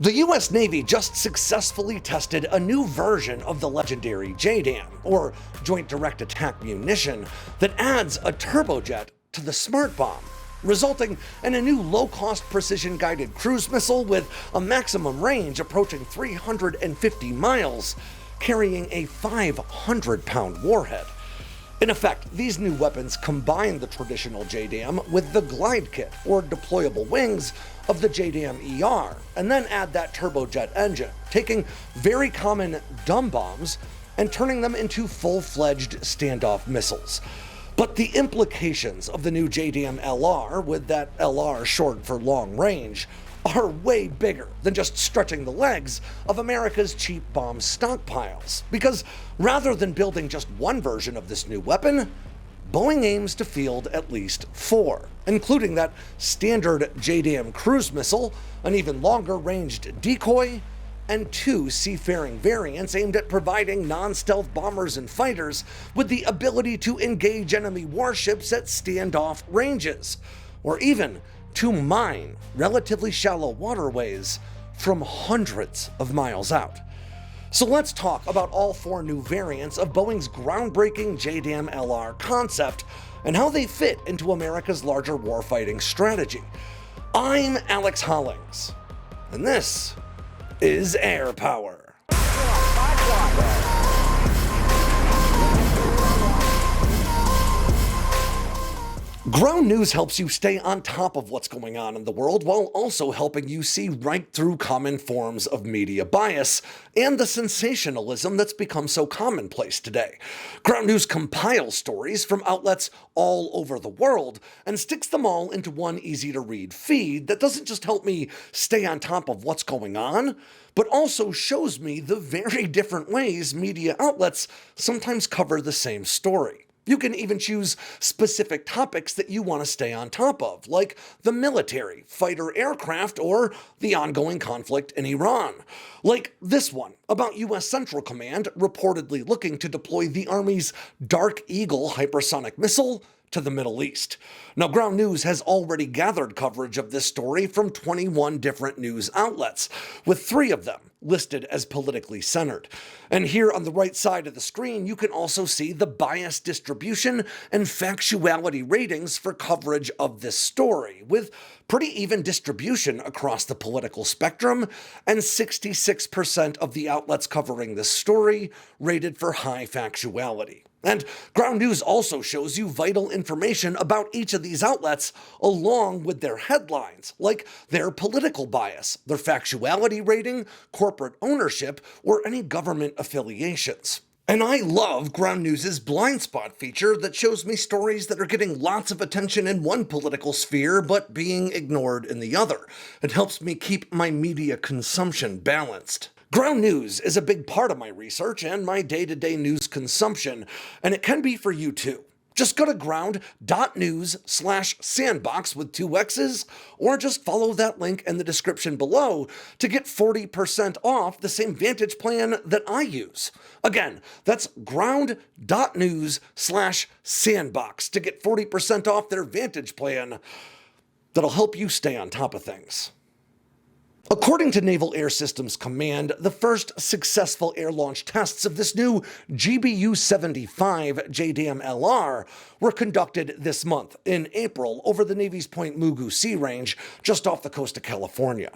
The US Navy just successfully tested a new version of the legendary JDAM, or Joint Direct Attack Munition, that adds a turbojet to the smart bomb, resulting in a new low-cost precision-guided cruise missile with a maximum range approaching 350 miles, carrying a 500-pound warhead. In effect, these new weapons combine the traditional JDAM with the glide kit, or deployable wings, of the JDAM-LR, and then add that turbojet engine, taking very common dumb bombs and turning them into full-fledged standoff missiles. But the implications of the new JDAM-LR, with that LR short for long range, are way bigger than just stretching the legs of America's cheap bomb stockpiles. Because rather than building just one version of this new weapon, Boeing aims to field at least 4, including that standard JDAM cruise missile, an even longer ranged decoy, and 2 seafaring variants aimed at providing non-stealth bombers and fighters with the ability to engage enemy warships at standoff ranges, or even to mine relatively shallow waterways from hundreds of miles out. So let's talk about all 4 new variants of Boeing's groundbreaking JDAM-LR concept and how they fit into America's larger warfighting strategy. I'm Alex Hollings, and this is Air Power. Ground news helps you stay on top of what's going on in the world while also helping you see right through common forms of media bias and the sensationalism that's become so commonplace today. Ground news compiles stories from outlets all over the world and sticks them all into one easy-to-read feed that doesn't just help me stay on top of what's going on, but also shows me the very different ways media outlets sometimes cover the same story. You can even choose specific topics that you want to stay on top of, like the military, fighter aircraft, or the ongoing conflict in Iran. Like this one, about U.S. Central Command reportedly looking to deploy the Army's Dark Eagle hypersonic missile to the Middle East. Now, Ground News has already gathered coverage of this story from 21 different news outlets, with 3 of them listed as politically centered. And here on the right side of the screen, you can also see the bias distribution and factuality ratings for coverage of this story, with pretty even distribution across the political spectrum, and 66% of the outlets covering this story rated for high factuality. And Ground News also shows you vital information about each of these outlets along with their headlines, like their political bias, their factuality rating, corporate ownership, or any government affiliations. And I love Ground News' blind spot feature that shows me stories that are getting lots of attention in one political sphere but being ignored in the other. It helps me keep my media consumption balanced. Ground News is a big part of my research and my day-to-day news consumption, and it can be for you too. Just go to ground.news/sandboxx with 2 X's, or just follow that link in the description below to get 40% off the same Vantage plan that I use. Again, that's ground.news/sandboxx to get 40% off their Vantage plan that'll help you stay on top of things. According to Naval Air Systems Command, the first successful air launch tests of this new GBU-75 JDAM-LR were conducted this month in April over the Navy's Point Mugu Sea Range just off the coast of California.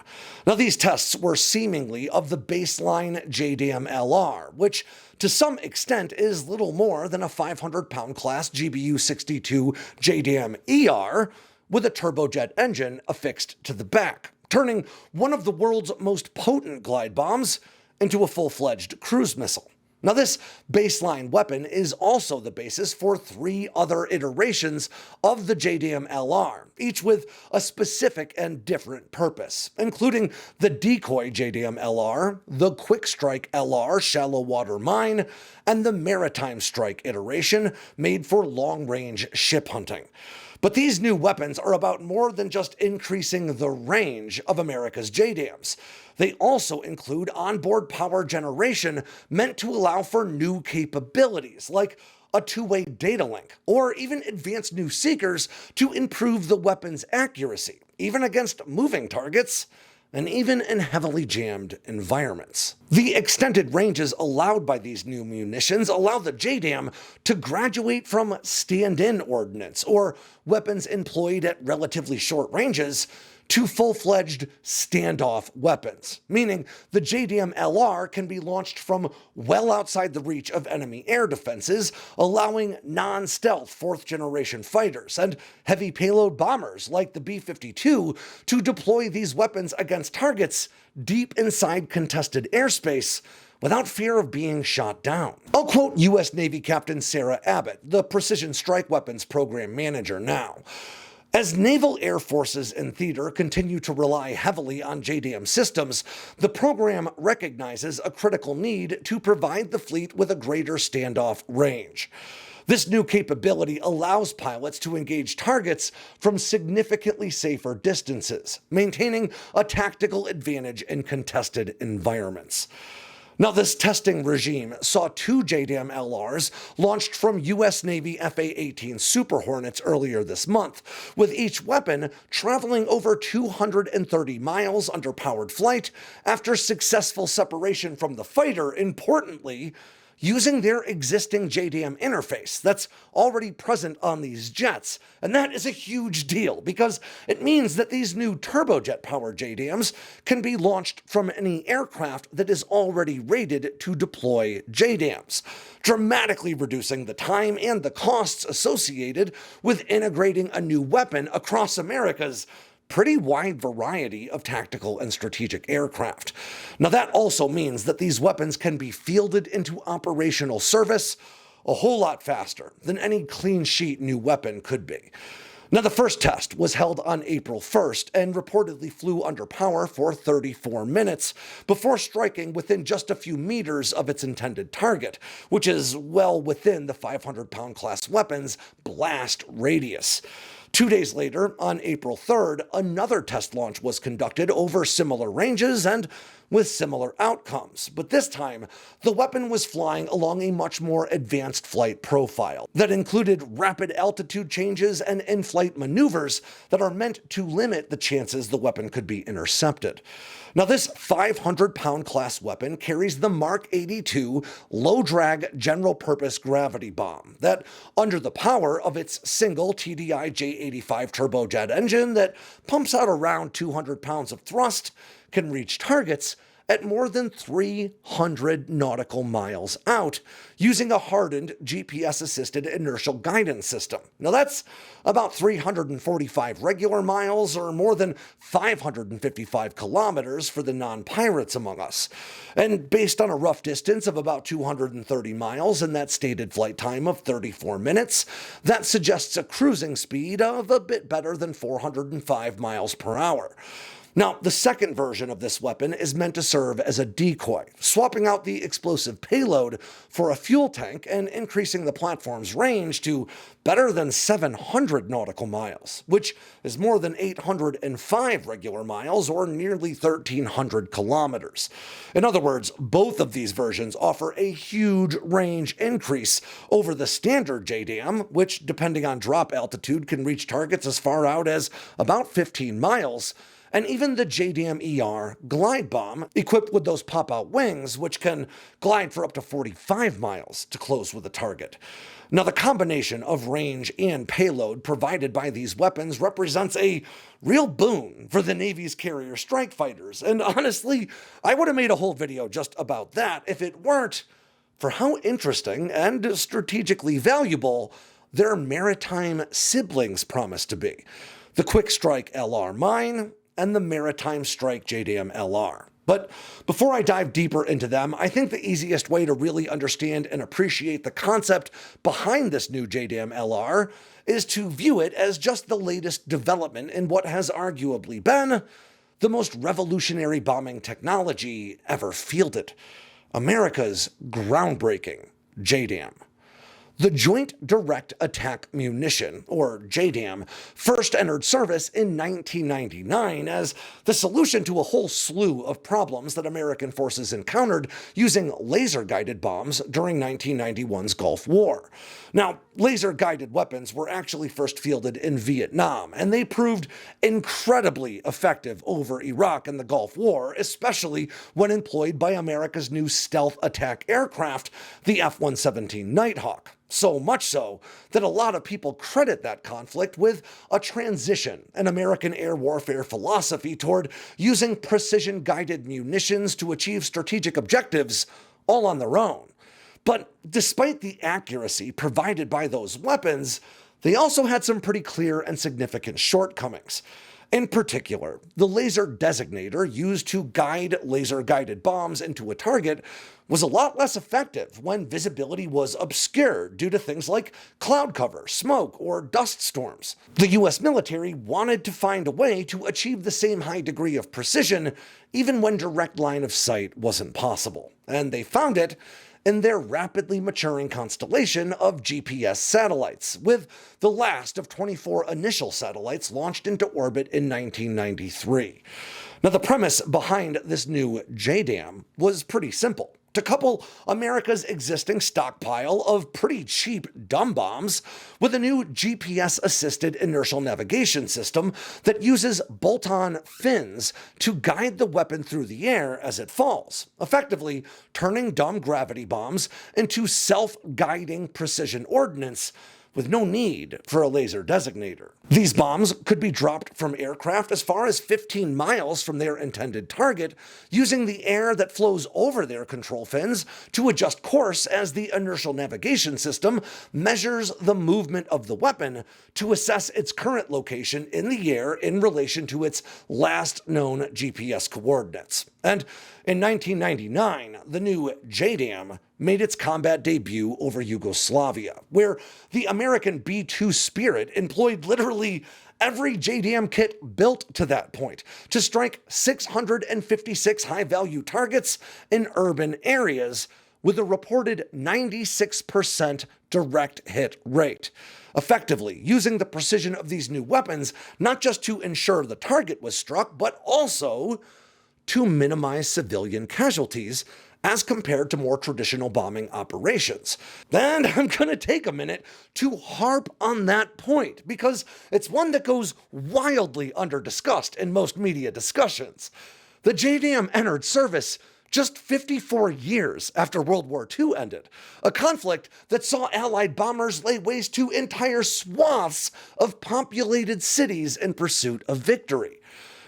Now, these tests were seemingly of the baseline JDAM-LR, which to some extent is little more than a 500-pound class GBU-62 JDAM-LR with a turbojet engine affixed to the back, turning one of the world's most potent glide bombs into a full-fledged cruise missile. Now, this baseline weapon is also the basis for 3 other iterations of the JDAM-LR, each with a specific and different purpose, including the decoy JDAM-LR, the QUICKSTRIKE-LR shallow water mine, and the Maritime Strike iteration made for long-range ship hunting. But these new weapons are about more than just increasing the range of America's JDAMs. They also include onboard power generation meant to allow for new capabilities, like a 2-way data link, or even advanced new seekers to improve the weapon's accuracy, even against moving targets, and even in heavily jammed environments. The extended ranges allowed by these new munitions allow the JDAM to graduate from stand-in ordnance, or weapons employed at relatively short ranges, to full-fledged standoff weapons, meaning the JDAM-LR can be launched from well outside the reach of enemy air defenses, allowing non-stealth fourth-generation fighters and heavy payload bombers like the B-52 to deploy these weapons against targets deep inside contested airspace without fear of being shot down. I'll quote U.S. Navy Captain Sarah Abbott, the Precision Strike Weapons Program Manager now. As naval air forces and theater continue to rely heavily on JDAM systems, the program recognizes a critical need to provide the fleet with a greater standoff range. This new capability allows pilots to engage targets from significantly safer distances, maintaining a tactical advantage in contested environments. Now, this testing regime saw 2 JDAM-LRs launched from U.S. Navy FA-18 Super Hornets earlier this month, with each weapon traveling over 230 miles under powered flight after successful separation from the fighter, importantly, using their existing JDAM interface that's already present on these jets. And that is a huge deal because it means that these new turbojet-powered JDAMs can be launched from any aircraft that is already rated to deploy JDAMs, dramatically reducing the time and the costs associated with integrating a new weapon across America's pretty wide variety of tactical and strategic aircraft. Now, that also means that these weapons can be fielded into operational service a whole lot faster than any clean sheet new weapon could be. Now, the first test was held on April 1st and reportedly flew under power for 34 minutes before striking within just a few meters of its intended target, which is well within the 500-pound class weapon's blast radius. 2 days later, on April 3rd, another test launch was conducted over similar ranges and with similar outcomes, but this time, the weapon was flying along a much more advanced flight profile that included rapid altitude changes and in-flight maneuvers that are meant to limit the chances the weapon could be intercepted. Now, this 500-pound class weapon carries the Mark 82 low-drag general-purpose gravity bomb that, under the power of its single TDI J85 turbojet engine that pumps out around 200 pounds of thrust, can reach targets at more than 300 nautical miles out using a hardened GPS-assisted inertial guidance system. Now, that's about 345 regular miles or more than 555 kilometers for the non-pirates among us. And based on a rough distance of about 230 miles and that stated flight time of 34 minutes, that suggests a cruising speed of a bit better than 405 miles per hour. Now, the second version of this weapon is meant to serve as a decoy, swapping out the explosive payload for a fuel tank and increasing the platform's range to better than 700 nautical miles, which is more than 805 regular miles or nearly 1,300 kilometers. In other words, both of these versions offer a huge range increase over the standard JDAM, which, depending on drop altitude, can reach targets as far out as about 15 miles, and even the JDAM-ER glide bomb, equipped with those pop-out wings, which can glide for up to 45 miles to close with a target. Now, the combination of range and payload provided by these weapons represents a real boon for the Navy's carrier strike fighters, and honestly, I would have made a whole video just about that if it weren't for how interesting and strategically valuable their maritime siblings promise to be. The QUICKSTRIKE-LR mine and the Maritime Strike JDAM-LR. But before I dive deeper into them, I think the easiest way to really understand and appreciate the concept behind this new JDAM-LR is to view it as just the latest development in what has arguably been the most revolutionary bombing technology ever fielded, America's groundbreaking JDAM. The Joint Direct Attack Munition, or JDAM, first entered service in 1999 as the solution to a whole slew of problems that American forces encountered using laser-guided bombs during 1991's Gulf War. Now, laser-guided weapons were actually first fielded in Vietnam, and they proved incredibly effective over Iraq and the Gulf War, especially when employed by America's new stealth attack aircraft, the F-117 Nighthawk. So much so that a lot of people credit that conflict with a transition in American air warfare philosophy toward using precision-guided munitions to achieve strategic objectives all on their own. But despite the accuracy provided by those weapons, they also had some pretty clear and significant shortcomings. In particular, the laser designator used to guide laser-guided bombs into a target was a lot less effective when visibility was obscured due to things like cloud cover, smoke, or dust storms. The US military wanted to find a way to achieve the same high degree of precision even when direct line of sight wasn't possible, and they found it in their rapidly maturing constellation of GPS satellites, with the last of 24 initial satellites launched into orbit in 1993. Now, the premise behind this new JDAM was pretty simple: to couple America's existing stockpile of pretty cheap dumb bombs with a new GPS-assisted inertial navigation system that uses bolt-on fins to guide the weapon through the air as it falls, effectively turning dumb gravity bombs into self-guiding precision ordnance with no need for a laser designator. These bombs could be dropped from aircraft as far as 15 miles from their intended target, using the air that flows over their control fins to adjust course as the inertial navigation system measures the movement of the weapon to assess its current location in the air in relation to its last known GPS coordinates. And in 1999, the new JDAM made its combat debut over Yugoslavia, where the American B-2 Spirit employed literally every JDAM kit built to that point to strike 656 high-value targets in urban areas with a reported 96% direct hit rate, effectively using the precision of these new weapons not just to ensure the target was struck, but also to minimize civilian casualties as compared to more traditional bombing operations. And I'm going to take a minute to harp on that point, because it's one that goes wildly under-discussed in most media discussions. The JDAM entered service just 54 years after World War II ended, a conflict that saw Allied bombers lay waste to entire swaths of populated cities in pursuit of victory.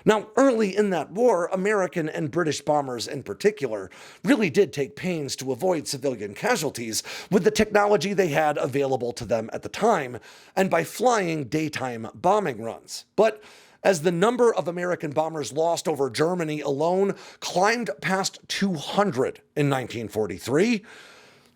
Now, early in that war, American and British bombers in particular really did take pains to avoid civilian casualties with the technology they had available to them at the time, and by flying daytime bombing runs. But as the number of American bombers lost over Germany alone climbed past 200 in 1943,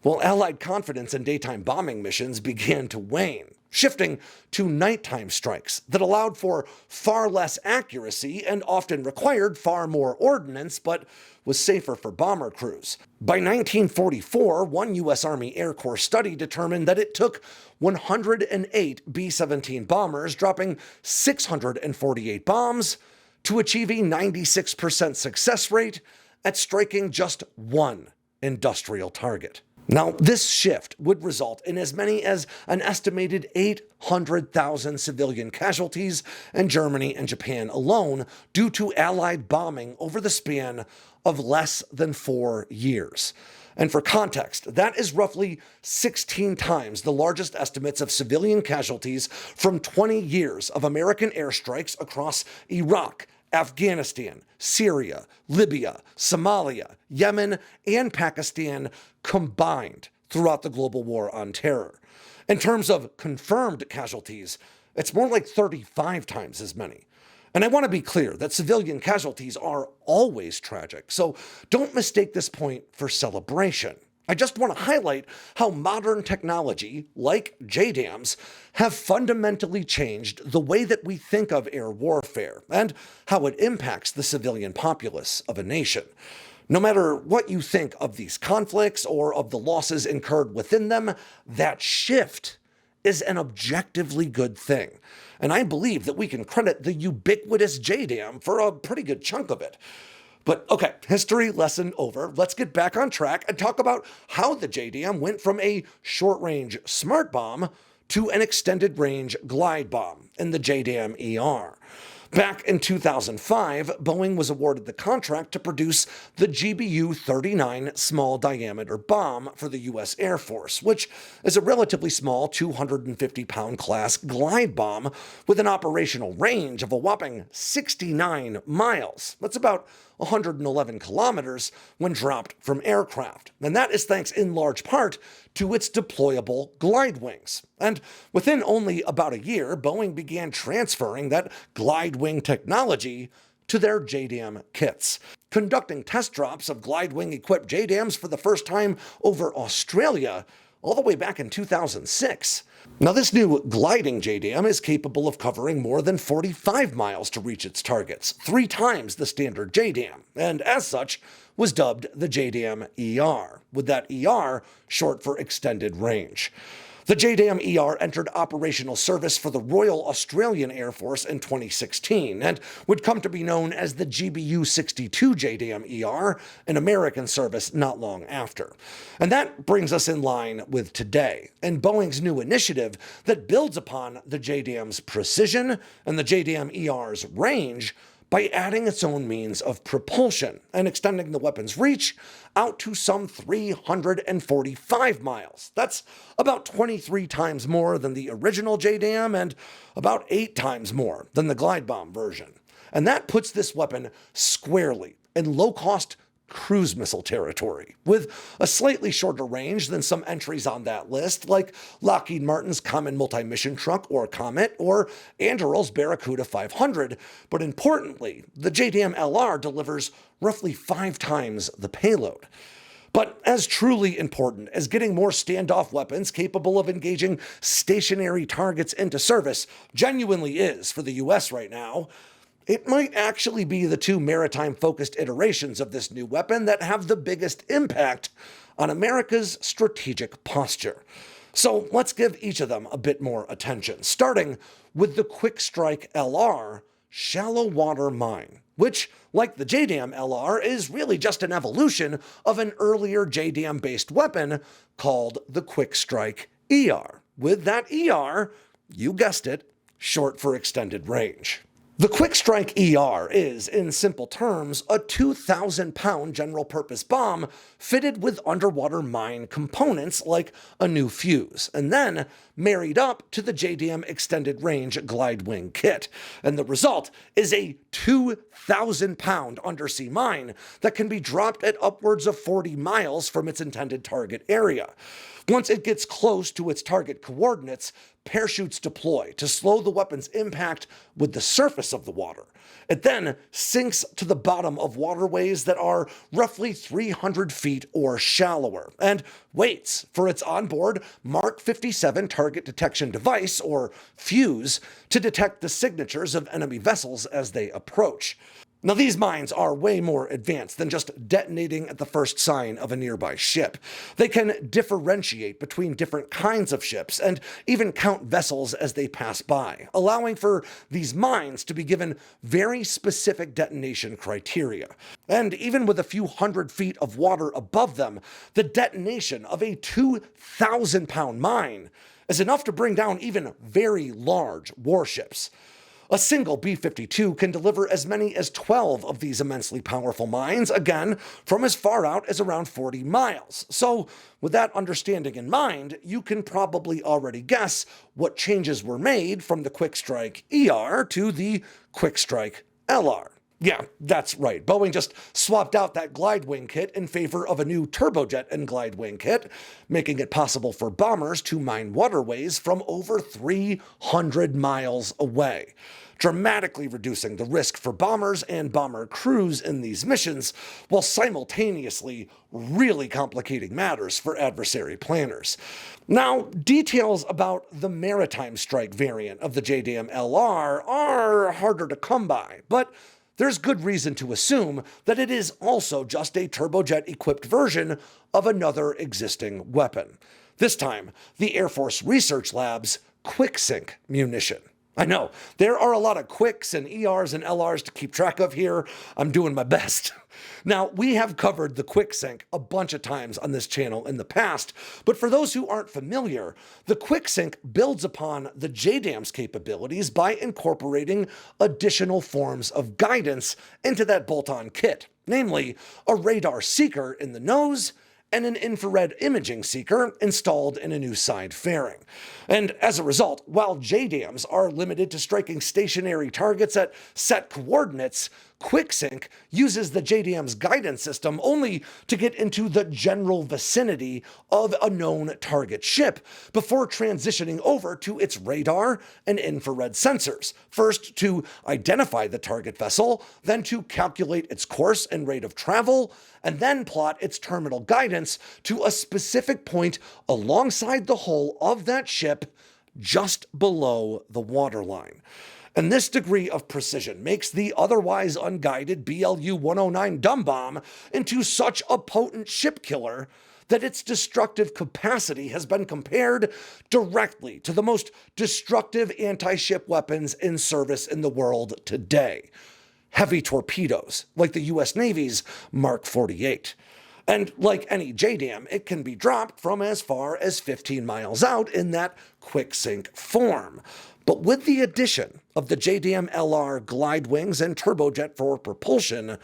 well, Allied confidence in daytime bombing missions began to wane, shifting to nighttime strikes that allowed for far less accuracy and often required far more ordnance, but was safer for bomber crews. By 1944, one U.S. Army Air Corps study determined that it took 108 B-17 bombers dropping 648 bombs to achieve a 96% success rate at striking just one industrial target. Now, this shift would result in as many as an estimated 800,000 civilian casualties in Germany and Japan alone due to Allied bombing over the span of less than 4 years. And for context, that is roughly 16 times the largest estimates of civilian casualties from 20 years of American airstrikes across Iraq, Afghanistan, Syria, Libya, Somalia, Yemen, and Pakistan combined throughout the global war on terror. In terms of confirmed casualties, it's more like 35 times as many. And I want to be clear that civilian casualties are always tragic, so don't mistake this point for celebration. I just want to highlight how modern technology, like JDAMs, have fundamentally changed the way that we think of air warfare and how it impacts the civilian populace of a nation. No matter what you think of these conflicts or of the losses incurred within them, that shift is an objectively good thing. And I believe that we can credit the ubiquitous JDAM for a pretty good chunk of it. But okay, history lesson over. Let's get back on track and talk about how the JDAM went from a short-range smart bomb to an extended-range glide bomb in the JDAM-LR. Back in 2005, Boeing was awarded the contract to produce the GBU-39 small diameter bomb for the U.S. Air Force, which is a relatively small 250-pound class glide bomb with an operational range of a whopping 69 miles. That's about 111 kilometers when dropped from aircraft. And that is thanks in large part to its deployable glide wings. And within only about a year, Boeing began transferring that glide wing technology to their JDAM kits, conducting test drops of glide wing equipped JDAMs for the first time over Australia all the way back in 2006. Now, this new gliding JDAM is capable of covering more than 45 miles to reach its targets, 3 times the standard JDAM, and as such, was dubbed the JDAM-LR, with that ER short for extended range. The JDAM-LR entered operational service for the Royal Australian Air Force in 2016 and would come to be known as the GBU-62 JDAM-LR in American service not long after. And that brings us in line with today, and Boeing's new initiative that builds upon the JDAM's precision and the JDAM-LR's range by adding its own means of propulsion and extending the weapon's reach out to some 345 miles. That's about 23 times more than the original JDAM and about 8 times more than the glide bomb version. And that puts this weapon squarely in low-cost cruise missile territory, with a slightly shorter range than some entries on that list, like Lockheed Martin's Common Multi-Mission Truck, or Comet, or Anduril's Barracuda 500. But importantly, the JDAM-LR delivers roughly 5 times the payload. But as truly important as getting more standoff weapons capable of engaging stationary targets into service genuinely is for the US right now, it might actually be the 2 maritime-focused iterations of this new weapon that have the biggest impact on America's strategic posture. So let's give each of them a bit more attention, starting with the QUICKSTRIKE-LR shallow water mine, which, like the JDAM-LR, is really just an evolution of an earlier JDAM-based weapon called the QUICKSTRIKE-LR, with that ER, you guessed it, short for extended range. The QUICKSTRIKE-LR is, in simple terms, a 2,000-pound general-purpose bomb fitted with underwater mine components like a new fuse, and then married up to the JDAM Extended Range Glide Wing Kit. And the result is a 2,000-pound undersea mine that can be dropped at upwards of 40 miles from its intended target area. Once it gets close to its target coordinates, parachutes deploy to slow the weapon's impact with the surface of the water. It then sinks to the bottom of waterways that are roughly 300 feet or shallower, and waits for its onboard Mark 57 target detection device, or fuse, to detect the signatures of enemy vessels as they approach. Now, these mines are way more advanced than just detonating at the first sign of a nearby ship. They can differentiate between different kinds of ships and even count vessels as they pass by, allowing for these mines to be given very specific detonation criteria. And even with a few hundred feet of water above them, the detonation of a 2,000-pound mine is enough to bring down even very large warships. A single B-52 can deliver as many as 12 of these immensely powerful mines, again, from as far out as around 40 miles. So, with that understanding in mind, you can probably already guess what changes were made from the QUICKSTRIKE-LR to the QUICKSTRIKE-LR. Yeah, that's right. Boeing just swapped out that glide wing kit in favor of a new turbojet and glide wing kit, making it possible for bombers to mine waterways from over 300 miles away, dramatically reducing the risk for bombers and bomber crews in these missions, while simultaneously really complicating matters for adversary planners. Now, details about the maritime strike variant of the JDAM-LR are harder to come by, but there's good reason to assume that it is also just a turbojet-equipped version of another existing weapon. This time, the Air Force Research Lab's QUICKSTRIKE munition. I know, there are a lot of quicks and ERs and LRs to keep track of here. I'm doing my best. Now, we have covered the QUICKSTRIKE a bunch of times on this channel in the past, but for those who aren't familiar, the QUICKSTRIKE builds upon the JDAM's capabilities by incorporating additional forms of guidance into that bolt-on kit, namely a radar seeker in the nose and an infrared imaging seeker installed in a new side fairing. And as a result, while JDAMs are limited to striking stationary targets at set coordinates, QUICKSTRIKE uses the JDAM's guidance system only to get into the general vicinity of a known target ship before transitioning over to its radar and infrared sensors, first to identify the target vessel, then to calculate its course and rate of travel, and then plot its terminal guidance to a specific point alongside the hull of that ship just below the waterline. And this degree of precision makes the otherwise unguided BLU-109 dumb bomb into such a potent ship killer that its destructive capacity has been compared directly to the most destructive anti-ship weapons in service in the world today. Heavy torpedoes, like the US Navy's Mark 48. And like any JDAM, it can be dropped from as far as 15 miles out in that quick-sink form. But with the addition of the JDAM-LR glide wings and turbojet for propulsion,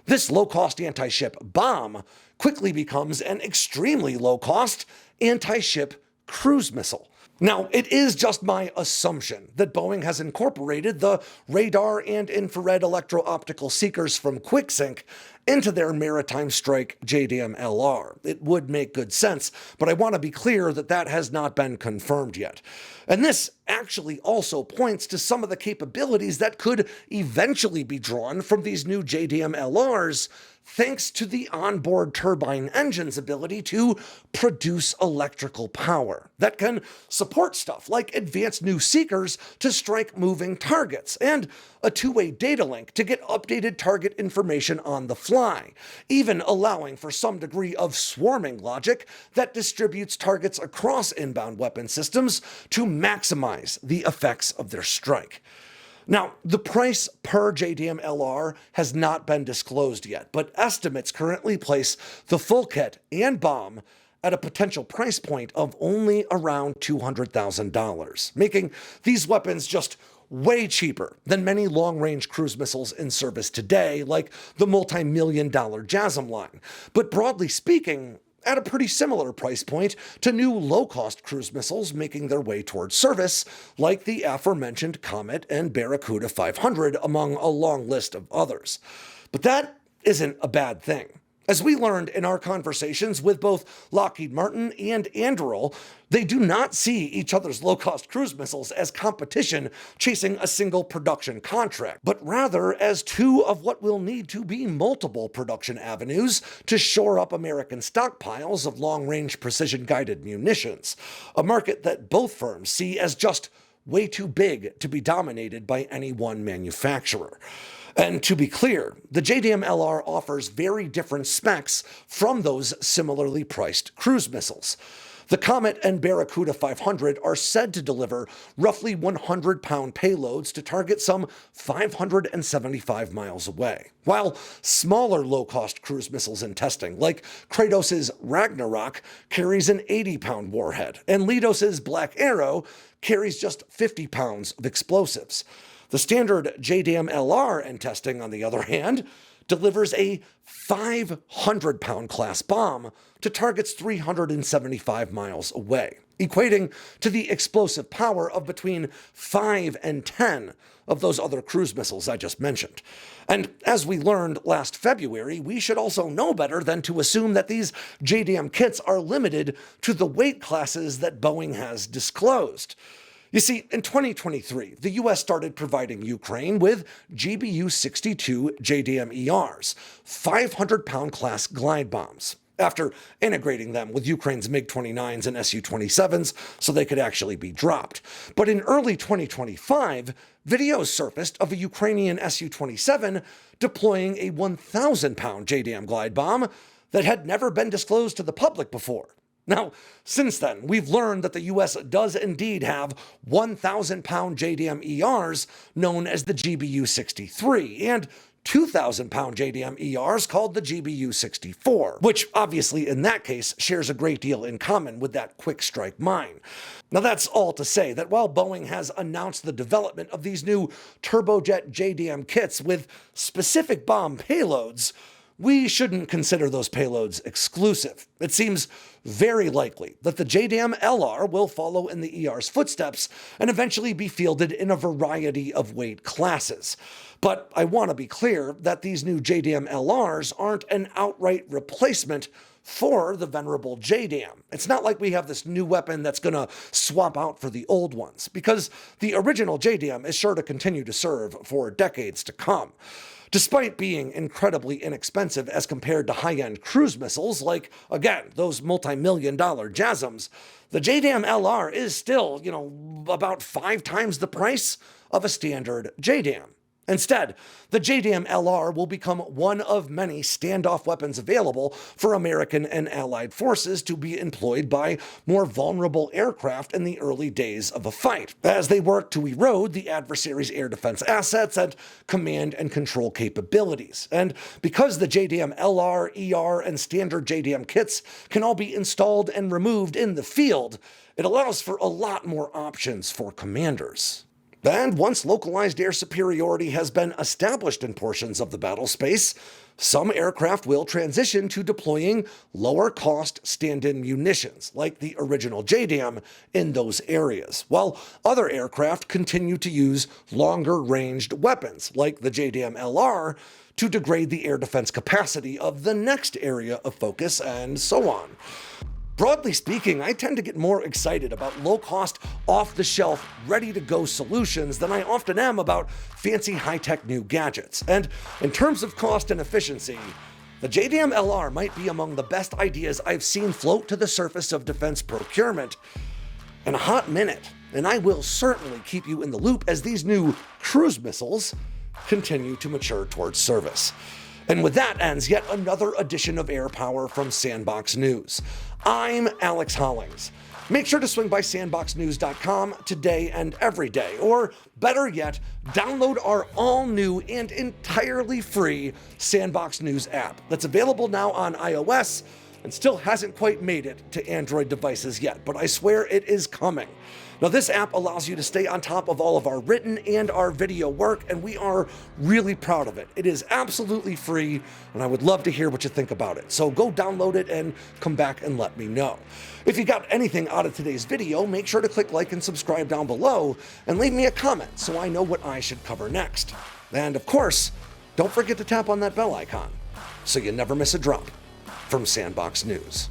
this low-cost anti-ship bomb quickly becomes an extremely low-cost anti-ship cruise missile. Now, it is just my assumption that Boeing has incorporated the radar and infrared electro-optical seekers from QUICKSTRIKE into their maritime strike JDAM-LR. It would make good sense, but I want to be clear that that has not been confirmed yet. And this actually also points to some of the capabilities that could eventually be drawn from these new JDAM-LRs, thanks to the onboard turbine engine's ability to produce electrical power that can support stuff like advanced new seekers to strike moving targets and a two-way data link to get updated target information on the fly, even allowing for some degree of swarming logic that distributes targets across inbound weapon systems to maximize the effects of their strike. Now, the price per JDAM-LR has not been disclosed yet, but estimates currently place the full kit and bomb at a potential price point of only around $200,000, making these weapons just way cheaper than many long-range cruise missiles in service today, like the multi-million-dollar JASSM line. But broadly speaking, at a pretty similar price point to new low-cost cruise missiles making their way towards service, like the aforementioned Comet and Barracuda 500, among a long list of others. But that isn't a bad thing. As we learned in our conversations with both Lockheed Martin and Anduril, they do not see each other's low-cost cruise missiles as competition chasing a single production contract, but rather as two of what will need to be multiple production avenues to shore up American stockpiles of long-range precision-guided munitions, a market that both firms see as just way too big to be dominated by any one manufacturer. And to be clear, the JDAM-LR offers very different specs from those similarly priced cruise missiles. The Comet and Barracuda 500 are said to deliver roughly 100-pound payloads to target some 575 miles away, while smaller low-cost cruise missiles in testing, like Kratos' Ragnarok, carries an 80-pound warhead, and Leidos' Black Arrow carries just 50 pounds of explosives. The standard JDAM-LR in testing, on the other hand, delivers a 500-pound class bomb to targets 375 miles away, equating to the explosive power of between 5 and 10 of those other cruise missiles I just mentioned. And as we learned last February, we should also know better than to assume that these JDAM kits are limited to the weight classes that Boeing has disclosed. You see, in 2023, the U.S. started providing Ukraine with GBU-62 JDAM-ERs, 500-pound class glide bombs. after integrating them with Ukraine's MiG-29s and Su-27s so they could actually be dropped. But in early 2025, videos surfaced of a Ukrainian Su-27 deploying a 1,000-pound JDAM glide bomb that had never been disclosed to the public before. Now, since then, we've learned that the US does indeed have 1,000-pound JDAM ERs known as the GBU-63 and 2,000-pound JDAM ERs called the GBU-64, which obviously in that case shares a great deal in common with that quick strike mine. Now that's all to say that while Boeing has announced the development of these new turbojet JDAM kits with specific bomb payloads, we shouldn't consider those payloads exclusive. It seems very likely that the JDAM-LR will follow in the ER's footsteps and eventually be fielded in a variety of weight classes. But I want to be clear that these new JDAM-LRs aren't an outright replacement for the venerable JDAM. It's not like we have this new weapon that's going to swap out for the old ones, because the original JDAM is sure to continue to serve for decades to come. Despite being incredibly inexpensive as compared to high-end cruise missiles like, again, those multi-million-dollar JASSMs, the JDAM-LR is still, about 5 times the price of a standard JDAM. Instead, the JDAM-LR will become one of many standoff weapons available for American and Allied forces to be employed by more vulnerable aircraft in the early days of a fight, as they work to erode the adversary's air defense assets and command and control capabilities. And because the JDAM-LR, ER, and standard JDAM kits can all be installed and removed in the field, it allows for a lot more options for commanders. And once localized air superiority has been established in portions of the battle space, some aircraft will transition to deploying lower-cost stand-in munitions, like the original JDAM, in those areas, while other aircraft continue to use longer-ranged weapons, like the JDAM-LR, to degrade the air defense capacity of the next area of focus, and so on. Broadly speaking, I tend to get more excited about low-cost, off-the-shelf, ready-to-go solutions than I often am about fancy high-tech new gadgets. And in terms of cost and efficiency, the JDAM-LR might be among the best ideas I've seen float to the surface of defense procurement in a hot minute. And I will certainly keep you in the loop as these new cruise missiles continue to mature towards service. And with that ends yet another edition of Air Power from Sandboxx News. I'm Alex Hollings. Make sure to swing by sandboxnews.com today and every day, or better yet, download our all-new and entirely free Sandboxx News app that's available now on iOS and still hasn't quite made it to Android devices yet, but I swear it is coming. Now, this app allows you to stay on top of all of our written and our video work, and we are really proud of it. It is absolutely free, and I would love to hear what you think about it. So go download it and come back and let me know. If you got anything out of today's video, make sure to click like and subscribe down below, and leave me a comment so I know what I should cover next. And of course, don't forget to tap on that bell icon so you never miss a drop from Sandboxx News.